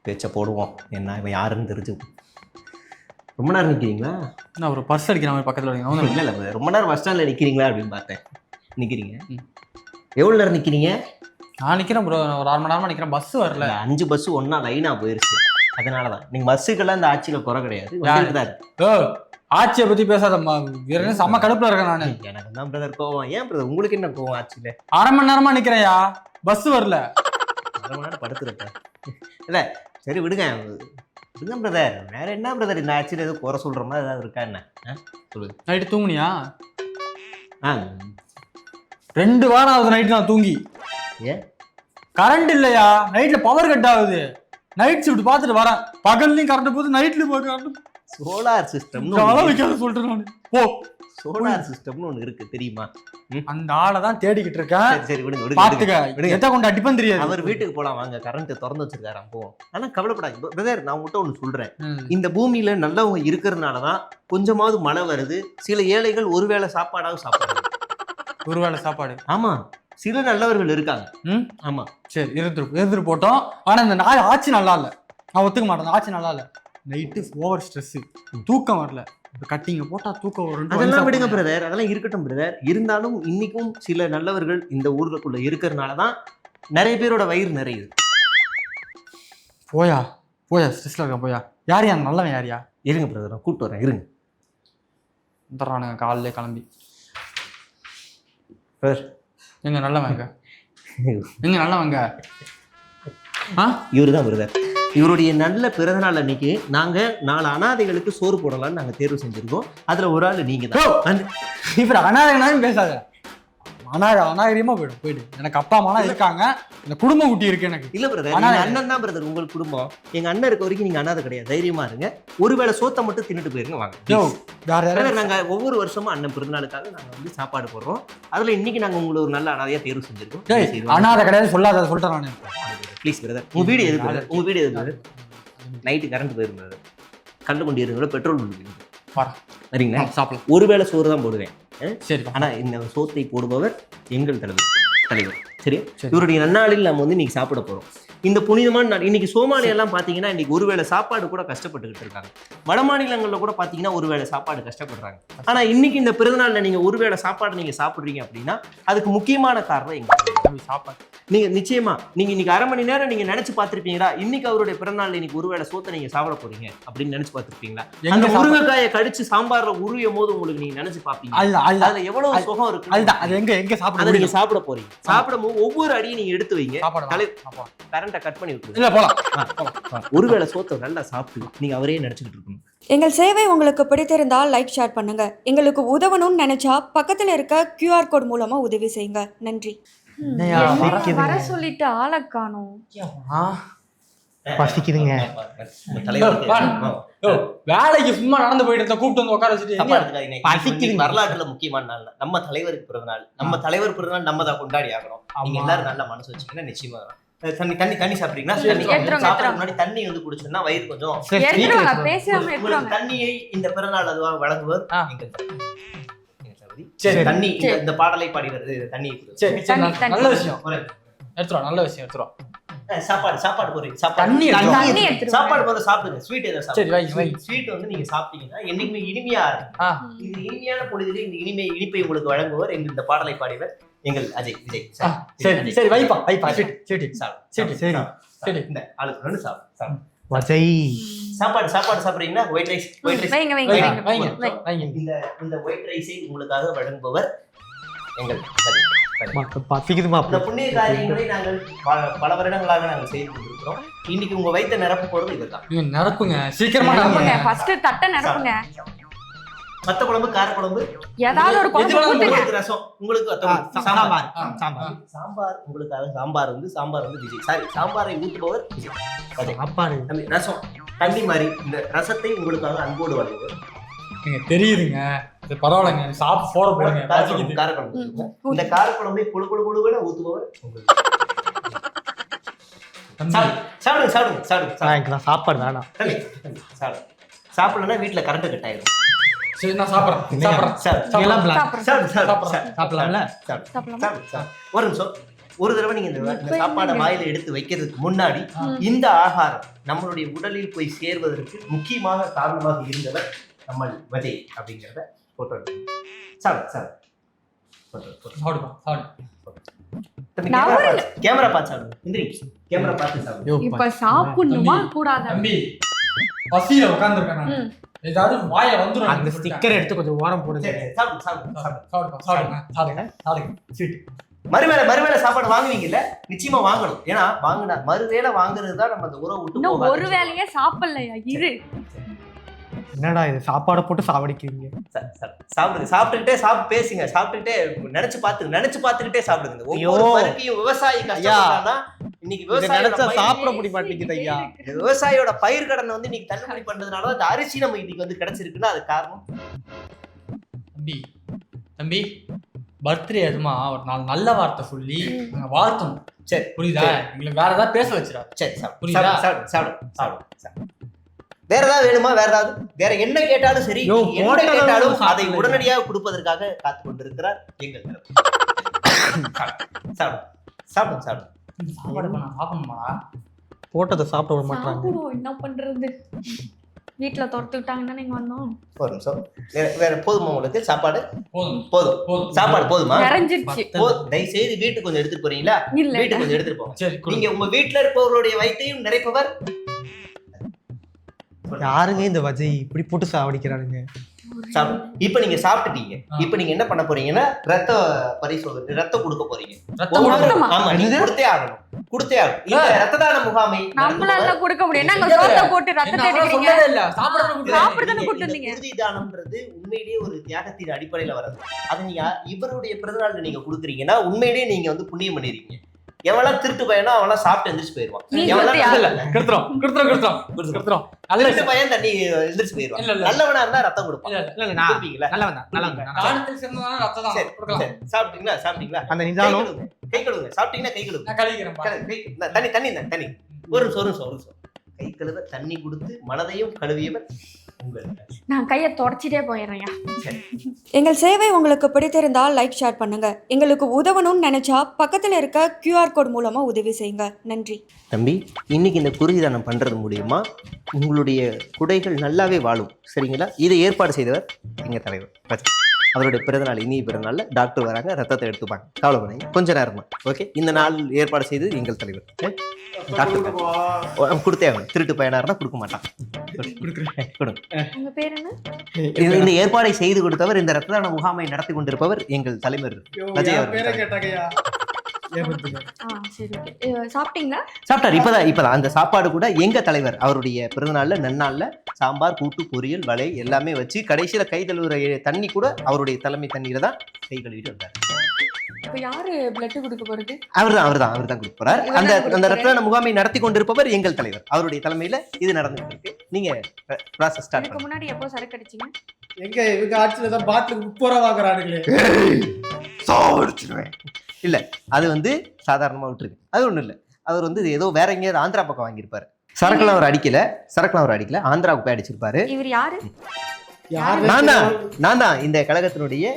பேச்சை போடுவோம். என்ன இவன் யாருன்னு தெரிஞ்சு. ரொம்ப நேரம் நிற்கிறீங்களா? நான் ஒரு பர்ஸ் அடிக்கிற மாதிரி பக்கத்தில் வைக்கணும். இல்லை இல்லை, ரொம்ப நேரம் பஸ் ஸ்டாண்டில் நிற்கிறீங்களா அப்படின்னு பார்த்தேன். நிற்கிறீங்க. எவ்வளோ நேரம் நிற்கிறீங்க? நான் நிற்கிறேன் ப்ரோ, ஒரு 1/2 மணி நேரமாக நிற்கிறேன். பஸ் வரல. 5 பஸ் ஒன்றா லைனாக போயிருச்சு. அதனால தான் நீங்கள் பஸ்ஸுக்கெல்லாம் இந்த ஆட்சியில் குறை கிடையாது. தான் ஓ ஆட்சியை பற்றி பேசாதம்மா, செம்ம கடுப்பில் இருக்கேன் நான். எனக்கு தான் பிரதர் கோவம். ஏன் பிரதர் உங்களுக்கு என்ன கோவம் ஆட்சியில்? 1/2 மணி நேரமாக நிற்கிறேன்யா, பஸ் வரல. 1/2 மணி நேரம் படுத்துருப்ப. இல்லை சரி விடுங்க விடுங்க பிரதர். வேற என்ன பிரதர் இந்த ஆட்சியில் எதுவும் குறை சொல்கிற மாதிரி ஏதாவது இருக்கா என்ன? சொல்லுங்க. நைட்டு தூங்குனியா? 2 வாரம் ஆகுது நைட்டு நான் தூங்கி. ஏன் கரண்ட் இல்லையா? நைட்ல பவர் கட் ஆகுது. நைட் ஷிஃப்ட் பார்த்துட்டு வரேன். பகல்லையும் கரண்ட் போகுது, நைட்லயும் கரண்ட். சோலார் சிஸ்டம் சொல்லிட்டு நான் ஓ சோலார் சிஸ்டம்னு ஒன்று இருக்கு தெரியுமா? அந்த ஆளை தான் தேடிக்கிட்டு இருக்கேன். சரி விடுங்க பாத்துக்க, எதை கொண்டு அடிப்பேன் தெரியாது. அவர் வீட்டுக்கு போலாம் வாங்க, கரண்ட் திறந்து வச்சிருக்காராம் போவோம். ஆனா கவலைப்படாது பிரதர், நான் உங்கள்கிட்ட ஒன்று சொல்றேன். இந்த பூமியில நல்லவங்க இருக்கிறதுனாலதான் கொஞ்சமாவது மழை வருது. சில ஏழைகள் ஒருவேளை சாப்பாடாவது சாப்பிடுறாங்க. ஒருவேளை சாப்பாடு. ஆமா, சில நல்லவர்கள் இருக்காங்க. ஆமா சரி, இருந்துட்டு போட்டோம். ஆனா இந்த நாள் ஆட்சி நல்லா இல்ல, நான் ஒத்துக்க மாட்டேன். ஆட்சி நல்லா இல்ல. நைட்டு ஓவர் ஸ்ட்ரெஸ், தூக்கம் வரல. கட்டிங்க போட்டா தூக்கம் வரும். அதெல்லாம் விடுங்க பிரதர், அதெல்லாம் இருக்கட்டும் பிரதர். இருந்தாலும் இன்னைக்கும் சில நல்லவர்கள் இந்த ஊருக்குள்ள இருக்கிறதுனாலதான் நிறைய பேரோட வயிறு நிறையுது. போயா ஸ்ட்ரெஸ்ல இருக்க போயா. யாரையா நல்லவன்? யாரையா? இருங்க பிரதர், நான் கூப்பிட்டு வரேன். இருங்க வந்துடுறானுங்க காலையிலே கிளம்பி. பிரதர் எங்க நல்லவங்க? எங்க நல்லவங்க? இவரு தான் பிரதர். இவருடைய நல்ல பிறந்தநாள் அன்னைக்கு நாங்க 4 அனாதைகளுக்கு சோறு போடலாம்னு நாங்க தேர்வு செஞ்சிருக்கோம். அதுல ஒரு ஆள் நீங்க தான். இப்ப அனாதைனாலும் பேசாத. அநாகரிகமா போயிடு. எனக்கு அப்பா அம்மா இருக்காங்க, இந்த குடும்ப குட்டி இருக்கு எனக்கு. இல்ல பிரதர், எங்க அண்ணன் தான் பிரதர் உங்களுக்கு குடும்பம். எங்க அண்ணன் இருக்க வரைக்கும் நீங்க அனாதை கிடையாது. தைரியமா இருங்க. ஒருவேளை சோத்தை மட்டும் தின்னுட்டு போயிருங்க வாங்க. நாங்க ஒவ்வொரு வருஷமும் அண்ணன் பிறந்தநாளுக்காக நாங்க வந்து சாப்பாடு போடுறோம். அதுல இன்னைக்கு நாங்க உங்களை ஒரு நல்ல அனாதையா தேர்வு செஞ்சிருக்கோம். அனாதை கிடையாது சொல்லாத சொல்லிட்டேன் நான். ப்ளீஸ் பிரதர், உங்க வீடு எது பிரதர்? உங்க வீடு எது பிரதர்? நைட்டு கரண்ட் போயிரும் பிரதர். கண்டு கொண்டு இருந்தோட பெட்ரோல் சரிங்களா? சாப்பிடலாம். ஒருவேளை சோறு தான் போடுவேன். சரி, ஆனா இந்த சோத்தை போடுபவர் எங்கள் தலைவர். சரி, இவருடைய நன்னாளில் நம்ம வந்து இன்னைக்கு சாப்பிட போறோம். இந்த புனிதமான நாள். இன்னைக்கு சோமாலியெல்லாம் பாத்தீங்கன்னா இன்னைக்கு ஒருவேளை சாப்பாடு கூட கஷ்டப்பட்டுக்கிட்டு இருக்காங்க. வட மாநிலங்கள்ல கூட பாத்தீங்கன்னா ஒருவேளை சாப்பாடு கஷ்டப்படுறாங்க. ஆனா இன்னைக்கு இந்த பிறந்தநாள்ல நீங்க ஒருவேளை சாப்பாடு நீங்க சாப்பிடுறீங்க அப்படின்னா அதுக்கு முக்கியமான காரணம் எங்க சாப்பாடு. நீங்க நிச்சயமா நீங்க இன்னைக்கு 1/2 மணி நேரம் நீங்க நினைச்சு பார்த்திருப்பீங்களா, இன்னைக்கு அவருடைய பிறந்தநாள் இன்னைக்கு ஒருவேளை சோத்தை நீங்க சாப்பிட போறீங்க அப்படின்னு நினைச்சு பார்த்திருப்பீங்களா? அந்த முருங்கைக்காயை கடிச்சு சாம்பார்ல உருவியும் போது உங்களுக்கு நீங்க நினைச்சு பாப்பீங்க அதுல எவ்வளவு சுகம் இருக்கு. அது எங்க சாப்பிட நீங்க சாப்பிட போறீங்க. சாப்பிடும்போது ஒவ்வொரு அடியும் நீங்க எடுத்து வைங்க. கரண்ட கட் பண்ணி விட்டுருங்க. ஒருவேளை சோத்தை நல்லா சாப்பிட்டு நீங்க அவரே நினைச்சுக்கிட்டு இருக்கணும். எங்கள் சேவை உங்களுக்கு பிடித்திருந்தால் லைக் ஷேர் பண்ணுங்க. எங்களுக்கு உதவணும்னு நினைச்சா பக்கத்துல இருக்க QR கோட் மூலமா உதவி செய்யுங்க. நன்றி. வர சொல்லிட்டு ஆளை காணோம். பசிக்குதுங்க. வேலைக்கு சும்மா நடந்து போயிட்டு இருந்த கூப்பிட்டு வந்து உட்கார வச்சுட்டு வரலாற்றுல முக்கியமான நாள் நம்ம தலைவருக்கு பிறந்தநாள். நம்ம தலைவர் பிறந்தநாள் நம்ம தான் கொண்டாடி ஆகணும். நீங்க எல்லாரும் நல்ல மனசு வச்சுக்கீங்கன்னா நிச்சயமா தண்ணி சாப்பிடுறீங்களா? முன்னாடி தண்ணி வந்து குடிச்சோம்னா வயிறு கொஞ்சம் தண்ணியை இந்த பிறநாள் அதுவாக வழங்குவர் தண்ணி. இந்த பாடலை பாடிடுறது தண்ணி. நல்ல விஷயம் எடுத்துரும். நல்ல விஷயம் எடுத்துரும். சாப்பாடு போறீங்க. சாப்பாடு போற சாப்பிடுங்க. ஸ்வீட் ஏதாவது ஸ்வீட் வந்து நீங்க சாப்பிட்டீங்கன்னா என்னைக்குமே இனிமையா இருக்கும். இது இனிமையான பொழுதிலே இந்த இனிப்பை உங்களுக்கு வழங்குவர் எங்கள் இந்த பாடலை பாடிவர் எங்கள் அஜய் விஜய். சரி வைப்பா சரி இந்த ஆளுக்கு 2 சாப்பிடு. சாப்பாடு சாப்பிடுறீங்கன்னா ஒயிட் ரைஸ் இந்த ஒயிட் ரைஸை உங்களுக்காக வழங்குபவர் எங்கள் இந்த புண்ணிய காரியங்களை நாங்கள் பல வருடங்களாக நாங்கள் செய்து கொண்டிருக்கிறோம். இன்னைக்கு உங்க வயிற்ற நிரப்ப போறது இதுதான். நிரப்புங்க, சீக்கிரமா நிரப்புங்க. ஃபர்ஸ்ட் தட்டை நிரப்புங்க. மத்த குழம்பு, கார குழம்பு, ஏதாவது ஒரு குழம்பு, ரசம் உங்களுக்கு, சாம்பார் உங்களுக்காக. சாம்பார் வந்து விஜய். சாரி, சாம்பாரை ஊற்றுபவர் விஜய். ரசம் தண்ணி மாதிரி இந்த ரசத்தை உங்களுக்காக அன்போடு வழங்குவர். தெரியுதுங்க, பரவாயில்லைங்க. சாப்பிட்டு போட போடுங்க. காரக்குழம்பு. இந்த காரக்குழம்பை குழுகுழுன்னு ஊத்துபவர் சாப்பிடுங்க. சாப்பாடு வேணாம். சாப்பிடலன்னா வீட்டுல கரண்ட் கட் ஆயிடும். சரி, நான் சாப்பிடுறேன். ஒரு நிமிஷம் ஒரு தடவை நீங்க இந்த சாப்பாடை வாயில எடுத்து வைக்கிறதுக்கு முன்னாடி இந்த ஆகாரம் நம்மளுடைய உடலில் போய் சேர்வதற்கு முக்கியமாக காரணமாக இருந்தவர் நம்ம வஜை அப்படிங்கிறத போட்டோ கேமரா பார்த்து சாப்பிடுங்க. கேமரா பார்த்து சாப்பிடுங்க. இப்ப சாப்பிடணுமா கூடாதா? தம்பி பசியில உட்கார்ந்துருக்கேன். ஏதாவது வாய வந்துரும். அந்த ஸ்டிக்கர் எடுத்து கொஞ்சம் ஓரம் போடுங்க. மறுவேளை சாப்பாடு வாங்குவீங்கல்ல, நிச்சயமா வாங்கணும். ஏன்னா வாங்கினா மறுவேளை வாங்குறது தான் நம்ம அந்த உறவு விட்டு இன்னும் ஒரு வேலையே சாப்பிடலையா? இரு, என்னடா இது சாப்பாடை போட்டு சாவடிக்கிறீங்க? சாப்பிடுங்க. சாப்பிட்டுக்கிட்டே பேசுங்க. சாப்பிட்டுக்கிட்டே நினைச்சு பார்த்துக்கிட்டே சாப்பிடுங்க. ஒவ்வொரு பருக்கையும் விவசாயி கஷ்டப்பட்டானா இன்னைக்கு விவசாயியோட சாப்பிட முடிய மாட்டேங்குது ஐயா. விவசாயியோட பயிர் கடனை வந்து இன்னைக்கு தள்ளுபடி பண்றதுனால அந்த அரிசி நம்ம இன்னைக்கு வந்து கிடைச்சிருக்குன்னா அது காரணம். தம்பி பர்த்டே அதுமா ஒரு நாலு நல்ல வார்த்தை சொல்லி வாழ்த்தணும். சரி, புரியுதா? எங்களுக்கு வேற ஏதாவது பேச வச்சிடா. சரி, புரியுதா? சாப்பிடு. வேற ஏதாவது வேணுமா? வேற என்ன கேட்டாலும் சரி, என்ன கேட்டாலும் அதை உடனடியாக கொடுப்பதற்காக காத்து கொண்டிருக்கிறார் எங்கள் சாப்பிடும். போட்டதை சாப்பிட விட மாட்டாங்க. என்ன பண்றது? வீட்டுல துரத்து விட்டாங்கன்னா நீங்க வந்தோம். ஒரு நிமிஷம். வேற போதுமா உங்களுக்கு? சாப்பாடு போதும். சாப்பாடு போதுமா? நிறைஞ்சிருச்சு. தயவு செய்து வீட்டுக்கு கொஞ்சம் எடுத்துட்டு போறீங்களா? இல்ல, வீட்டுக்கு கொஞ்சம் எடுத்துட்டு போங்க. நீங்க உங்க வீட்டுல இருப்பவர்களுடைய வயிற்றையும் நிறைப்பவர். யாருங்க இந்த வஜை இப்படி போட்டு சாவடிக்கிறானுங்க? இப்ப நீங்க சாப்பிட்டுட்டீங்க. இப்ப நீங்க என்ன பண்ண போறீங்கன்னா ரத்த பரிசோதனை, ரத்தம் கொடுக்க போறீங்க. ஆமா, நீங்க கொடுத்தே ஆகணும். இந்த ரத்த தான முகாமை நம்மளால கொடுக்க முடியும். நாங்க சோத்த போட்டு ரத்தத்தை எடுக்கிறீங்க. சாப்பிடுறதுன்னு கொடுத்தீங்க. உறுதி தானம்ன்றது உண்மையிலேயே ஒரு தியாகத்தின் அடிப்படையில வர்றது. அது நீங்க இவருடைய பிறந்தநாள்ல நீங்க கொடுக்குறீங்கன்னா உண்மையிலேயே நீங்க வந்து புண்ணியம் பண்ணிருக்கீங்க. எவெல்லாம் திருட்டு பையனா அவெல்லாம் சாப்பிட்டு எந்திரிச்சு போயிருவான். திருட்டு பையன் தண்ணி எந்திரிச்சு போயிருவான். நல்லவனா இருந்தா ரத்தம் கொடுப்பான். சாப்பிட்டீங்களா? அந்த நிதானம். கை கழுவுங்க. சாப்பிட்டீங்கன்னா கை கழுவுங்க. தண்ணி ஒரு நிமிஷம். கை கழுவ தண்ணி கொடுத்து மனதையும் கழுவியவர் நான் கையை தொடச்சிட்டே போயிடுறேன். எங்கள் சேவை உங்களுக்கு பிடித்திருந்தால் லைக் ஷேர் பண்ணுங்க. எங்களுக்கு உதவணும்னு நினைச்சா பக்கத்தில் இருக்க QR கோட் மூலமா உதவி செய்யுங்க. நன்றி. தம்பி, இன்னைக்கு இந்த குருதிதானம் பண்றது மூலியமா உங்களுடைய குடைகள் நல்லாவே வாழும். சரிங்களா? இதை ஏற்பாடு செய்தவர் எங்க தலைவர். அவருடைய பிறந்தநாள், இனிய பிறந்தநாள்ல டாக்டர் வராங்க, ரத்தத்தை எடுத்துப்பாங்க. கவலைப்படாதீங்க, கொஞ்ச நேரம் தான். ஓகே, இந்த நாள் ஏற்பாடு செய்து எங்கள் தலைவர் டாக்டர் கொடுத்தே ஆகணும். திருட்டு பையனா இருந்தா கொடுக்க மாட்டான். உங்க பேர் என்ன? இந்த ஏற்பாடை செய்து கொடுத்தவர், இந்த ரத்த தான முகாமை நடத்தி கொண்டிருப்பவர் எங்கள் தலைவர் அஜய் அவர். சாப்பிட்டாரு இப்பதான். அந்த சாப்பாடு கூட எங்க தலைவர் அவருடைய பிறந்தநாள்ல நன்னாள்ல சாம்பார், கூட்டு, பொரியல், வலை எல்லாமே வச்சு கடைசியில கை கழுவுற தண்ணி கூட அவருடைய தலைமை தண்ணீரை தான் கை கழுவிட்டு வந்தார். யாரு பிளட் கொடுக்க போறது? அவர்தான் கொடுக்க போறார். அந்த ரத்த தான முகாமை நடத்தி கொண்டிருப்பவர் எங்கள் தலைவர். அவருடைய தலைமையில இது நடந்துட்டு இருக்கு. நீங்க ப்ராசஸ் ஸ்டார்ட் பண்ணுங்க. முன்னாடி எப்போ சரக்கு அடிச்சீங்க? எங்க இவங்க ஆட்சியில தான் பாட்டிலுக்கு 30 ரூபா வாங்குறானுங்களே. சாவடிச்சிடுவேன். இல்ல, அது வந்து சாதாரணமா விட்டுருக்கு. அது ஒண்ணும் இல்ல. அவர் வந்து ஏதோ வேற எங்கேயாவது ஆந்திரா பக்கம் வாங்கியிருப்பாரு. சரக்குலாம் அவர் அடிக்கல, ஆந்திராவுக்கு போய் அடிச்சிருப்பாரு. இவர் யாரு? நான் தான் இந்த கழகத்தினுடைய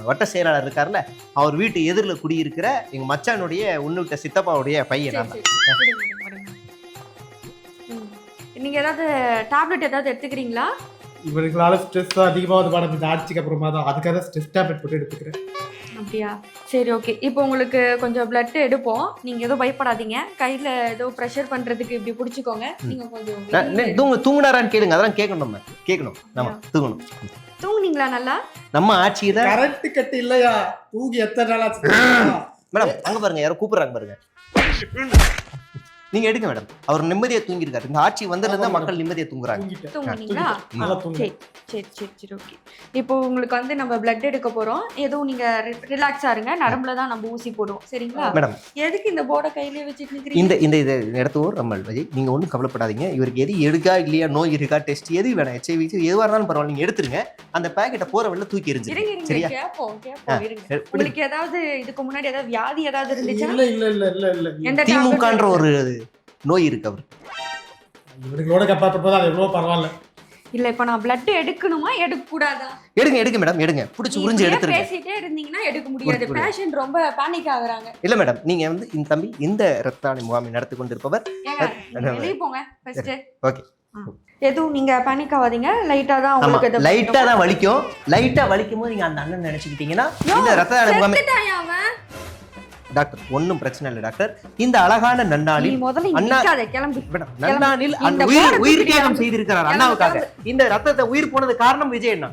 வட்ட செயலாளர் இருக்காருல்ல, அவர் வீட்டு எதிரில் குடியிருக்கிற எங்க மச்சானுடைய உன்னுட்ட சித்தப்பாவுடைய பையன். நீங்க ஏதாவது டேப்லெட் ஏதாவது எடுத்துக்கிறீங்களா? இவனுங்களால ஸ்ட்ரெஸ் அதிகமாக மேடம். இந்த ஆட்சிக்கு அப்புறமா தான் அதுக்காக ஸ்ட்ரெஸ் டேப்லெட் போட்டு எடுத்துக்கிறேன். அப்படியா? சரி, ஓகே. இப்போ உங்களுக்கு கொஞ்சம் பிளட் எடுப்போம். நீங்க எதுவும் பயப்படாதீங்க. கையில ஏதோ ப்ரெஷர் பண்றதுக்கு இப்படி பிடிச்சிக்கோங்க. நீங்க கொஞ்சம் தூங்குனாரான்னு கேளுங்க. அதெல்லாம் கேட்கணும். நம்ம தூங்குனீங்களா? நல்லா நம்ம ஆட்சியில கரண்ட் கட்டு இல்லையா? தூங்கி எத்தனை நாள் ஆச்சு மேடம்? அங்க பாருங்க, யாரோ கூப்பிடுறாங்க பாருங்க. நீங்க எடுங்க மேடம். அவர் நிம்மதியா தூங்கி இருக்காரு. இந்த ஆட்சி வந்ததுல இருந்தா மக்கள் நிம்மதியா தூங்குறாங்க. தூங்குனீங்களா? சரி, ஓகே. இப்போ உங்களுக்கு வந்து நம்ம பிளட் எடுக்க போறோம். எதுவும் நீங்க ரிலாக்ஸா இருங்க. நரம்புல தான் நம்ம ஊசி போடுவோம். சரிங்களா மேடம்? எதுக்கு இந்த போர்டை கையிலே வச்சுட்டு நிக்கிறீங்க? இந்த இடத்துவோர் நம்ம வஜய், நீங்க ஒன்றும் கவலைப்படாதீங்க. இவருக்கு எது எடுக்கா இல்லையா, நோய் இருக்கா, டெஸ்ட் எது வேணாம், HIV எதுவாக இருந்தாலும் பரவாயில்ல, நீங்க எடுத்துருங்க. அந்த பேக்கெட்டை போற வெளில தூக்கி எறிஞ்சிருங்க. சரியா? கேப்போம். உங்களுக்கு ஏதாவது இதுக்கு முன்னாடி ஏதாவது வியாதி ஏதாவது இருந்துச்சா? இல்ல. திமுகன்ற ஒரு நோய் இருக்கு. அவர் இவனுங்களோட கப்பாத்த போது அது எவ்வளோ பரவாயில்ல. இல்ல இப்ப நான் பிளட் எடுக்கணுமா எடுக்க கூடாதா? எடுங்க மேடம், எடுங்க. புடிச்சு உறிஞ்சு எடுத்துருங்க. பேசிட்டே இருந்தீங்கன்னா எடுக்க முடியாது. பேஷண்ட் ரொம்ப பேனிக் ஆகுறாங்க. இல்ல மேடம், நீங்க வந்து இந்த தம்பி இந்த ரத்த தான முகாமை நடத்தி கொண்டிருப்பவர். ஏங்க வெளிய போங்க ஃபர்ஸ்ட். ஓகே. எதுவும் நீங்க பேனிக் ஆகாதீங்க. லைட்டா தான் உங்களுக்கு இது லைட்டா தான் வலிக்கும். லைட்டா வலிக்கும் போது நீங்க அந்த அண்ணன் நினைச்சுக்கிட்டீங்கன்னா இந்த ரத்த தான முகாமை டாக்டர் ஒன்றும் பிரச்சனை இல்லை டாக்டர். இந்த அழகான நன்னாளில் நன்னாளில் அந்த உயிர் தியாகம் செய்திருக்கிறார் அண்ணாவுக்காக. இந்த ரத்தத்தை உயிர் போனது காரணம் விஜய் அண்ணா.